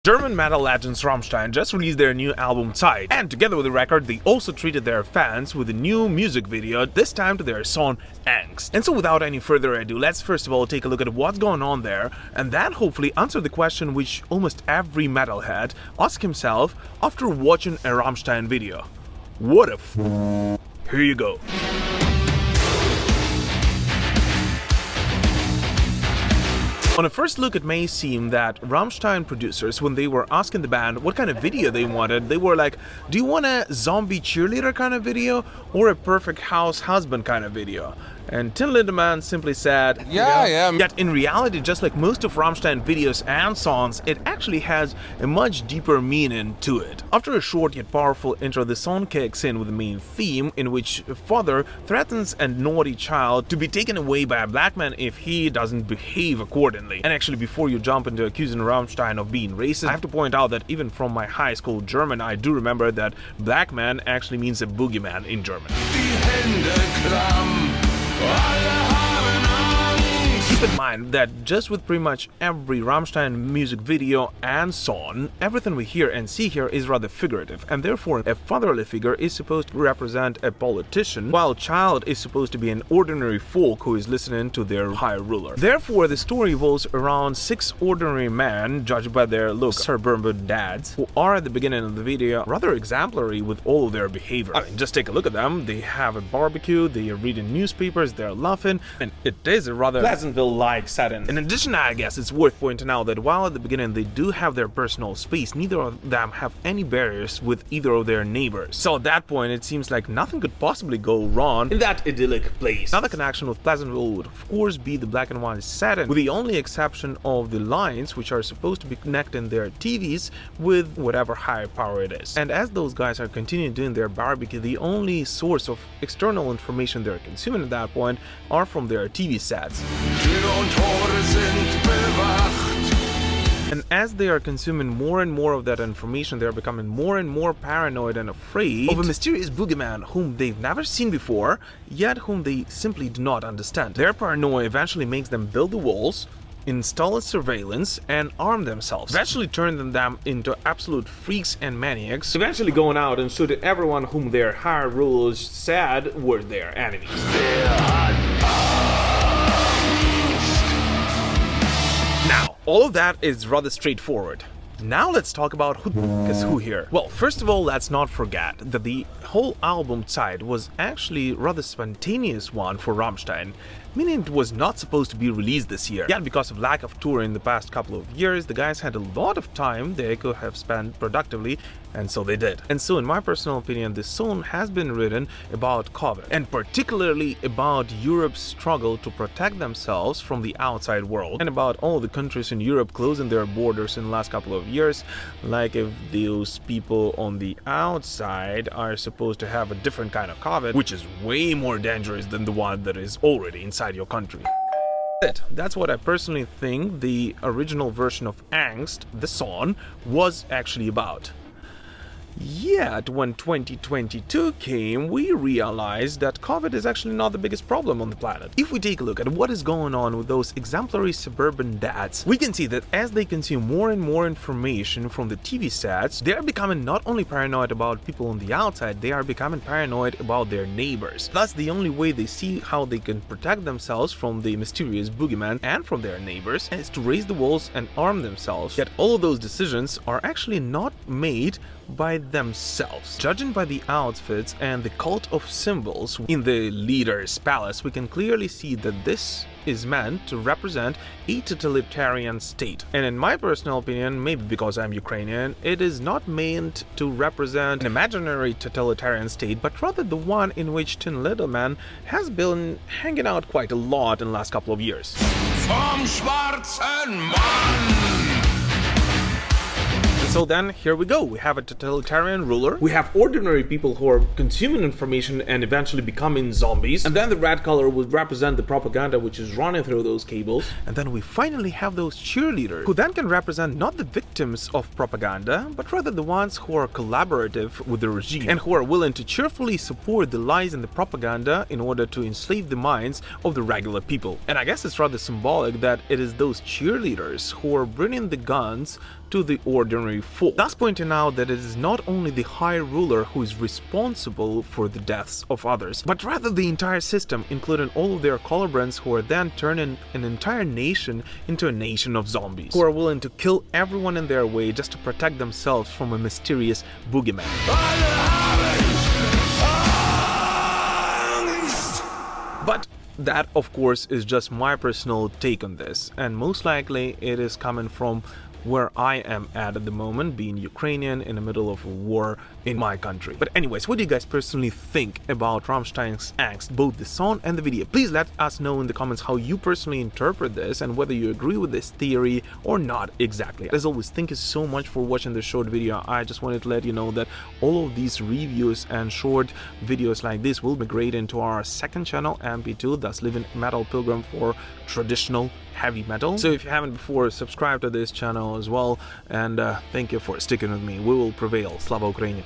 German metal legends Rammstein just released their new album Zeit, and together with the record, they also treated their fans with a new music video, this time to their song Angst. And so without any further ado, let's first of all take a look at what's going on there, and then hopefully answer the question which almost every metalhead asks himself after watching a Rammstein video. What a f***? Here you go. On a first look, it may seem that Rammstein producers, when they were asking the band what kind of video they wanted, they were like, do you want a zombie cheerleader kind of video or a perfect house husband kind of video? And Tin Lindemann simply said, yeah. Yet in reality, just like most of Rammstein videos and songs, it actually has a much deeper meaning to it. After a short yet powerful intro, the song kicks in with the main theme, in which a father threatens a naughty child to be taken away by a black man if he doesn't behave accordingly. And actually, before you jump into accusing Rammstein of being racist, I have to point out that even from my high school German, I do remember that black man actually means a boogeyman in German. Keep in mind that just with pretty much every Rammstein music video and song, everything we hear and see here is rather figurative, and therefore a fatherly figure is supposed to represent a politician, while child is supposed to be an ordinary folk who is listening to their high ruler. Therefore, the story revolves around 6 ordinary men, judged by their looks, suburban dads, who are at the beginning of the video rather exemplary with all of their behavior. I mean, just take a look at them. They have a barbecue, they are reading newspapers, they're laughing, and it is a rather Pleasantville-like setting. In addition, I guess it's worth pointing out that while at the beginning they do have their personal space, neither of them have any barriers with either of their neighbors. So at that point, it seems like nothing could possibly go wrong in that idyllic place. Another connection with Pleasantville would of course be the black and white setting, with the only exception of the lines which are supposed to be connecting their TVs with whatever higher power it is. And as those guys are continuing doing their barbecue, the only source of external information they're consuming at that point are from their TV sets. And as they are consuming more and more of that information, they are becoming more and more paranoid and afraid of a mysterious boogeyman whom they've never seen before, yet whom they simply do not understand. Their paranoia eventually makes them build the walls, install a surveillance, and arm themselves, eventually turning them into absolute freaks and maniacs, eventually going out and shooting everyone whom their higher rulers said were their enemies. Now, all of that is rather straightforward. Now let's talk about who is who here. Well, first of all, let's not forget that the whole album Zeit was actually a rather spontaneous one for Rammstein, meaning it was not supposed to be released this year. Yet because of lack of touring in the past couple of years, the guys had a lot of time they could have spent productively, and so they did. And so in my personal opinion, this song has been written about COVID, and particularly about Europe's struggle to protect themselves from the outside world, and about all the countries in Europe closing their borders in the last couple of years, like if those people on the outside are supposed to have a different kind of COVID, which is way more dangerous than the one that is already inside your country. That's what I personally think the original version of Angst, the song, was actually about. Yet, when 2022 came, we realized that COVID is actually not the biggest problem on the planet. If we take a look at what is going on with those exemplary suburban dads, we can see that as they consume more and more information from the TV sets, they are becoming not only paranoid about people on the outside, they are becoming paranoid about their neighbors. Thus, the only way they see how they can protect themselves from the mysterious boogeyman and from their neighbors is to raise the walls and arm themselves. Yet all of those decisions are actually not made by themselves. Judging by the outfits and the cult of symbols in the leader's palace, we can clearly see that this is meant to represent a totalitarian state. And in my personal opinion, maybe because I'm Ukrainian, it is not meant to represent an imaginary totalitarian state, but rather the one in which Tin Lindemann has been hanging out quite a lot in the last couple of years. Vom schwarzen Mann. So then, here we go. We have a totalitarian ruler. We have ordinary people who are consuming information and eventually becoming zombies. And then the red color would represent the propaganda which is running through those cables. And then we finally have those cheerleaders, who then can represent not the victims of propaganda, but rather the ones who are collaborative with the regime and who are willing to cheerfully support the lies and the propaganda in order to enslave the minds of the regular people. And I guess it's rather symbolic that it is those cheerleaders who are bringing the guns to the ordinary folk, thus pointing out that it is not only the high ruler who is responsible for the deaths of others, but rather the entire system, including all of their collaborators who are then turning an entire nation into a nation of zombies, who are willing to kill everyone in their way just to protect themselves from a mysterious boogeyman. But that, of course, is just my personal take on this, and most likely it is coming from where I am at the moment, being Ukrainian in the middle of a war in my country. But anyways, what do you guys personally think about Rammstein's Angst, both the song and the video? Please let us know in the comments how you personally interpret this and whether you agree with this theory or not exactly. As always, thank you so much for watching this short video. I just wanted to let you know that all of these reviews and short videos like this will migrate into our second channel, MP2, thus Living Metal Pilgrim, for traditional heavy metal. So if you haven't before, subscribe to this channel as well, and thank you for sticking with me. We will prevail. Slava Ukraini!